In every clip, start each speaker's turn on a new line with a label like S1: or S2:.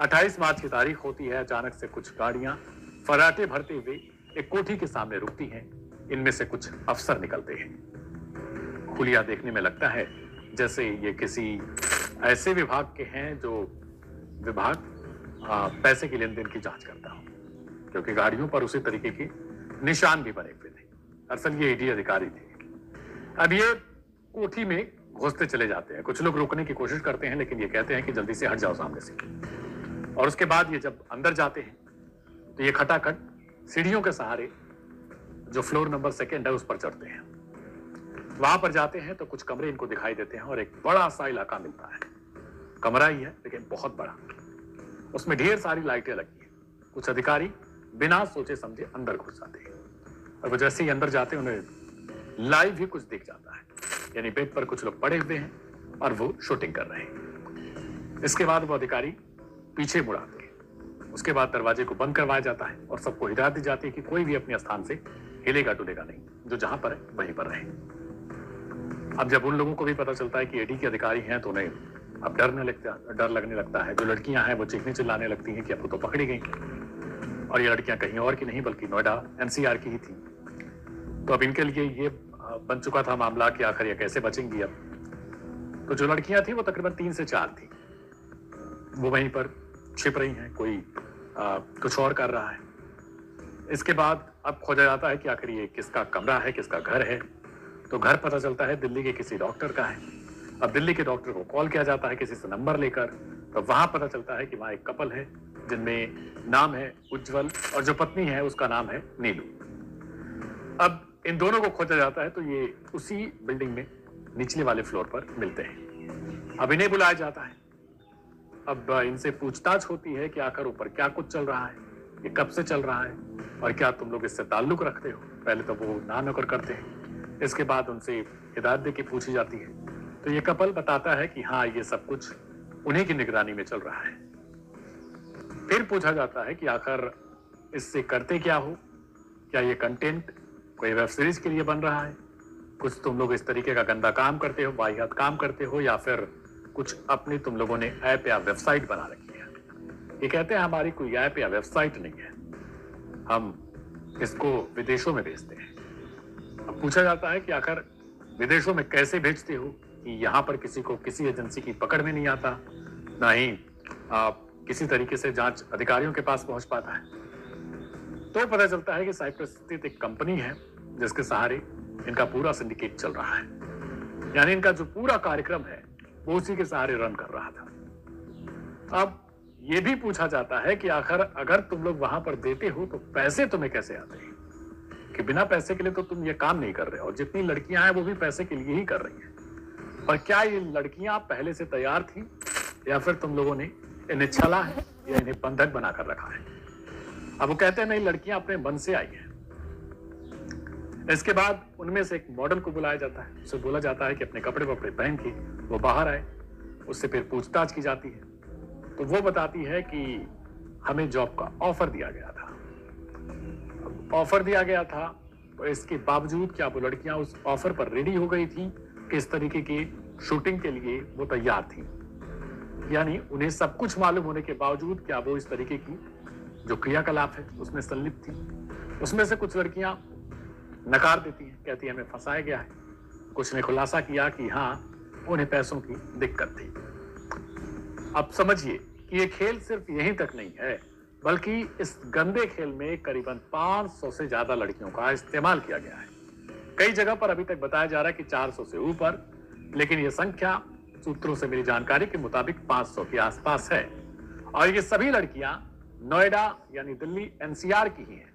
S1: 28 मार्च की तारीख होती है। अचानक से कुछ गाड़ियां फर्राटे भरते हुए एक कोठी के सामने रुकती हैं। इनमें से कुछ अफसर निकलते हैं। हुलिया देखने में लगता है जैसे ये किसी ऐसे विभाग के हैं जो विभाग पैसे की लेन देन की जांच करता हो, क्योंकि गाड़ियों पर उसी तरीके के निशान भी बने हुए थे। असल ये ईडी अधिकारी थे। अब ये कोठी में घुसते चले जाते हैं। कुछ लोग रोकने की कोशिश करते हैं, लेकिन ये कहते हैं कि जल्दी से हट जाओ सामने से। और उसके बाद ये जब अंदर जाते हैं तो ये खटाखट सीढ़ियों के सहारे जो फ्लोर नंबर 2 है उस पर चढ़ते हैं। वहां पर जाते हैं तो कुछ कमरे इनको दिखाई देते हैं और एक बड़ा सा इलाका मिलता है। कमरा ही है लेकिन बहुत बड़ा। उसमें ढेर सारी लाइटें लगी हैं। कुछ अधिकारी बिना सोचे समझे अंदर घुस जाते हैं और वो जैसे ही अंदर जाते हैं उन्हें लाइव ही कुछ दिख जाता है। यानी बेड पर कुछ लोग पड़े हुए हैं और वो शूटिंग कर रहे हैं। इसके बाद वो अधिकारी पीछे मुड़ाते हैं। उसके बाद दरवाजे को बंद करवाया जाता है और सबको हिदायत दी जाती है कि कोई भी अपने स्थान से हिलेगा डुलेगा नहीं, जो जहां पर है वहीं पर रहे। अब जब उन लोगों को भी पता चलता है कि ईडी के अधिकारी हैं तो उन्हें अब डर लगने लगता है। जो लड़कियां हैं वो चीखने चिल्लाने लगती हैं कि अब तो पकड़ी गई, और ये लड़कियां कहीं और की नहीं बल्कि नोएडा एनसीआर की ही थी। तो अब इनके लिए ये बन चुका था मामला कि आखिर ये कैसे बचेंगी। अब तो जो लड़कियां थी वो तकरीबन 3 से 4 थी। वो वहीं पर छिप रही हैं, कोई कुछ और कर रहा है। इसके बाद अब खोजा जाता है कि आखिर ये किसका कमरा है, किसका घर है। तो घर पता चलता है दिल्ली के किसी डॉक्टर का है। अब दिल्ली के डॉक्टर को कॉल किया जाता है किसी से नंबर लेकर, तो वहां पता चलता है कि वहां एक कपल है जिनमें नाम है उज्जवल और जो पत्नी है उसका नाम है नीलू। अब इन दोनों को खोजा जाता है तो ये उसी बिल्डिंग में निचले वाले फ्लोर पर मिलते हैं। अब इन्हें बुलाया जाता है। अब इनसे पूछताछ होती है कि आखिर ऊपर क्या कुछ चल रहा है, ये कब से चल रहा है और क्या तुम लोग इससे ताल्लुक रखते हो। पहले तो वो ना नकर करते हैं। इसके बाद उनसे हिदायत दे के पूछी जाती है तो ये कपल बताता है कि हाँ ये सब कुछ उन्हीं की निगरानी में चल रहा है। फिर पूछा जाता है कि आखिर इससे करते क्या हो, क्या ये कंटेंट कोई वेब सीरीज के लिए बन रहा है, कुछ तुम लोग इस तरीके का गंदा काम करते हो, वाहियात काम करते हो, या फिर कुछ अपनी तुम लोगों ने ऐप या वेबसाइट बना रखी है। ये कहते हैं हमारी कोई ऐप या वेबसाइट नहीं है, हम इसको विदेशों में भेजते हैं। अब पूछा जाता है कि आखिर विदेशों में कैसे भेजते हो कि यहाँ पर किसी को किसी एजेंसी की पकड़ में नहीं आता, ना ही किसी तरीके से जांच अधिकारियों के पास पहुंच पाता है। तो पता चलता है कि साइप्रस स्थित एक कंपनी है जिसके सहारे इनका पूरा सिंडिकेट चल रहा है। यानी इनका जो पूरा कार्यक्रम है वो उसी के सहारे रन कर रहा था। अब ये भी पूछा जाता है कि आखिर अगर तुम लोग वहां पर देते हो तो पैसे तुम्हें कैसे आते हैं, कि बिना पैसे के लिए तो तुम ये काम नहीं कर रहे, और जितनी लड़कियां हैं वो भी पैसे के लिए ही कर रही हैं। पर क्या ये लड़कियां पहले से तैयार थी या फिर तुम लोगों ने इन्हें छला है या इन्हें बंधक बनाकर रखा है। अब वो कहते हैं नहीं, लड़कियां अपने मन से आई हैं। इसके बाद उनमें से एक मॉडल को बुलाया जाता है। उसे बोला जाता है कि अपने कपड़े वपड़े पहन के वो बाहर आए। उससे फिर पूछताछ की जाती है तो वो बताती है कि हमें जॉब का ऑफर दिया गया था। ऑफर दिया गया था तो इसके बावजूद क्या वो लड़कियां उस ऑफर पर रेडी हो गई थी कि इस तरीके की शूटिंग के लिए वो तैयार थी। यानी उन्हें सब कुछ मालूम होने के बावजूद क्या वो इस तरीके की जो क्रियाकलाप है उसमें संलिप्त थी। उसमें से कुछ लड़कियां नकार देती हैं, कहती है हमें फंसाया गया है। कुछ ने खुलासा किया कि हाँ उन्हें पैसों की दिक्कत थी। अब समझिए कि ये खेल सिर्फ यहीं तक नहीं है, बल्कि इस गंदे खेल में करीबन 500 से ज्यादा लड़कियों का इस्तेमाल किया गया है। कई जगह पर अभी तक बताया जा रहा है कि 400 से ऊपर, लेकिन यह संख्या सूत्रों से मेरी जानकारी के मुताबिक 500 के आसपास है। और ये सभी लड़कियां नोएडा यानी दिल्ली एनसीआर की ही हैं।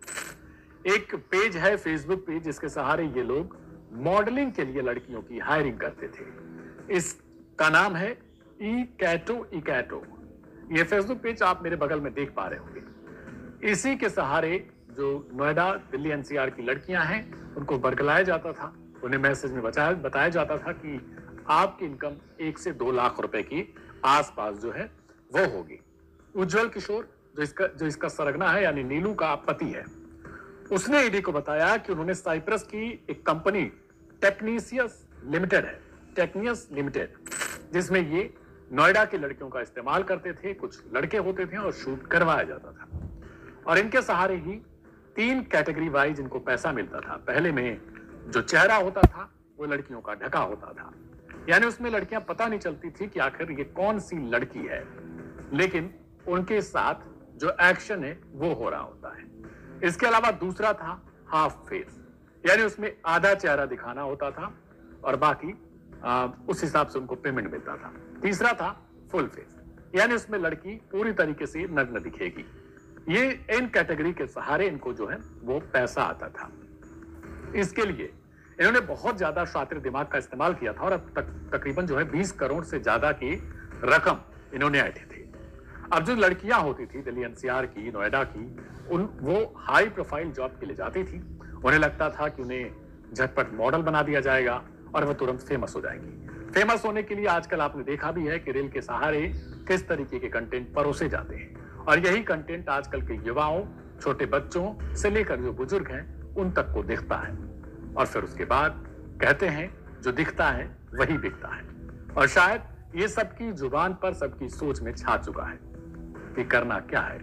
S1: एक पेज है फेसबुक पेज जिसके सहारे ये लोग मॉडलिंग के लिए लड़कियों की हायरिंग करते थे। इसका नाम है इकैटो। ये फेसबुक पेज आप मेरे बगल में देख पा रहे होंगे। इसी के सहारे जो नोएडा दिल्ली एनसीआर की लड़कियां हैं उनको बरगलाया जाता था। उन्हें मैसेज में बताया जाता था कि आपकी इनकम 1 से 2 लाख रुपए की आसपास जो है वो होगी। उज्जवल किशोर जो इसका सरगना है यानी नीलू का पति है, उसने ईडी को बताया कि उन्होंने साइप्रस की एक कंपनी टेक्नियस लिमिटेड, जिसमें ये नोएडा की लड़कियों का इस्तेमाल करते थे, कुछ लड़के होते थे और शूट करवाया जाता था। और इनके सहारे ही 3 कैटेगरी वाइज इनको पैसा मिलता था। पहले में जो चेहरा होता था वो लड़कियों का ढका होता था, यानी उसमें लड़कियां पता नहीं चलती थी कि आखिर ये कौन सी लड़की है, लेकिन उनके साथ जो एक्शन है वो हो रहा होता है। इसके अलावा दूसरा था हाफ फेस, यानी उसमें आधा चेहरा दिखाना होता था और बाकी उस हिसाब से उनको पेमेंट मिलता था। तीसरा था फुल फेस, यानी उसमें लड़की पूरी तरीके से नग्न दिखेगी। ये इन कैटेगरी के सहारे इनको जो है वो पैसा आता था। इसके लिए इन्होंने बहुत ज्यादा शातिर दिमाग का इस्तेमाल किया था और अब तक तकरीबन जो है 20 करोड़ से ज्यादा की रकम इन्होंने ऐंठी थी। अब जो लड़कियां होती थी दिल्ली एनसीआर की, नोएडा की, वो हाई प्रोफाइल जॉब के लिए जाती थी। उन्हें लगता था कि उन्हें झटपट मॉडल बना दिया जाएगा और वह तुरंत फेमस हो जाएंगी। फेमस होने के लिए आजकल आपने देखा भी है कि रील के सहारे किस तरीके के कंटेंट परोसे जाते हैं और यही कंटेंट आजकल के युवाओं, छोटे बच्चों से लेकर जो बुजुर्ग हैं उन तक को दिखता है और फिर उसके बाद कहते हैं जो दिखता है वही बिकता है। और शायद ये सबकी जुबान पर, सबकी सोच में छा चुका है कि करना क्या है,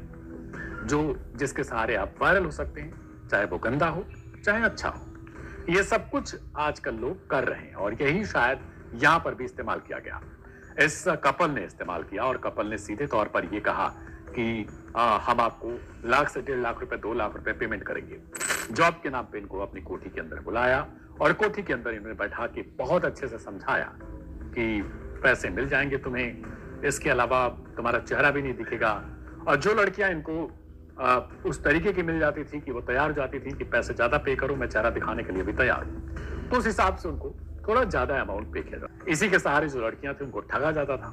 S1: जो जिसके सहारे आप वायरल हो सकते हैं, चाहे वो गंदा हो चाहे अच्छा हो। ये सब कुछ आजकल लोग कर रहे हैं और यही शायद यहां पर भी इस्तेमाल किया गया। इस कपल ने इस्तेमाल किया और कपल ने सीधे तौर पर यह कहा कि हम आपको लाख से 1.5 लाख रुपए, 2 लाख रुपए पेमेंट करेंगे। जॉब के नाम पे इनको अपनी कोठी के अंदर बुलाया और कोठी के अंदर इन्होंने बैठा के बहुत अच्छे से समझाया कि पैसे मिल जाएंगे तुम्हें, इसके अलावा तुम्हारा चेहरा भी नहीं दिखेगा। और जो लड़कियां इनको उस तरीके की मिल जाती थी कि वो तैयार हो जाती थी कि पैसे ज्यादा पे करो, मैं चेहरा दिखाने के लिए भी तैयार हूं, तो उस हिसाब से उनको थोड़ा ज्यादा अमाउंट पे किया जाता। इसी के सहारे जो लड़कियां थी उनको ठगा जाता था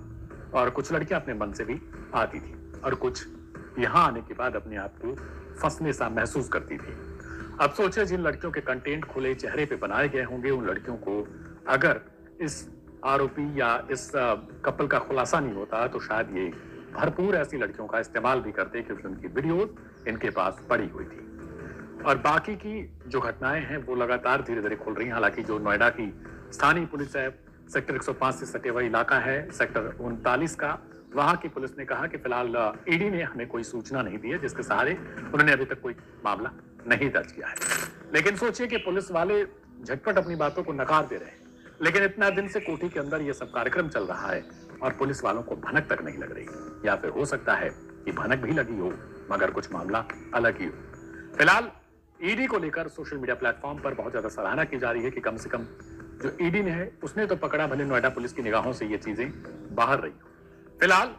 S1: और कुछ लड़कियां अपने मन से भी आती थी और कुछ यहां आने के बाद अपने आप को फंसने सा महसूस करती थी। अब सोचिए जिन लड़कियों के कंटेंट खुले चेहरे पे बनाए गए होंगे, उन लड़कियों को अगर इस आरोपी या इस कपल का खुलासा नहीं होता तो शायद ये भरपूर ऐसी लड़कियों का इस्तेमाल भी करते, क्योंकि उनकी वीडियोस इनके पास पड़ी हुई थी। और बाकी की जो घटनाएं हैं वो लगातार धीरे धीरे खुल रही हैं। हालांकि जो नोएडा की स्थानीय पुलिस है, सेक्टर 105 से सटे हुआ इलाका है, सेक्टर 39 का, वहां की पुलिस ने कहा कि फिलहाल ईडी ने हमें कोई सूचना नहीं दी है, जिसके सहारे उन्होंने अभी तक कोई मामला नहीं दर्ज किया है। लेकिन सोचिए कि पुलिस वाले झटपट अपनी बातों को नकार दे रहे हैं, लेकिन इतना दिन से कोठी के अंदर ये सब कार्यक्रम चल रहा है और पुलिस वालों को भनक तक नहीं लग रही, या फिर हो सकता है कि भनक भी लगी हो मगर कुछ मामला अलग ही हो। फिलहाल ईडी को लेकर सोशल मीडिया प्लेटफॉर्म पर बहुत ज्यादा सराहना की जा रही है कि कम से कम जो ईडी ने है उसने तो पकड़ा, भले नोएडा पुलिस की निगाहों से ये चीजें बाहर रही। फिलहाल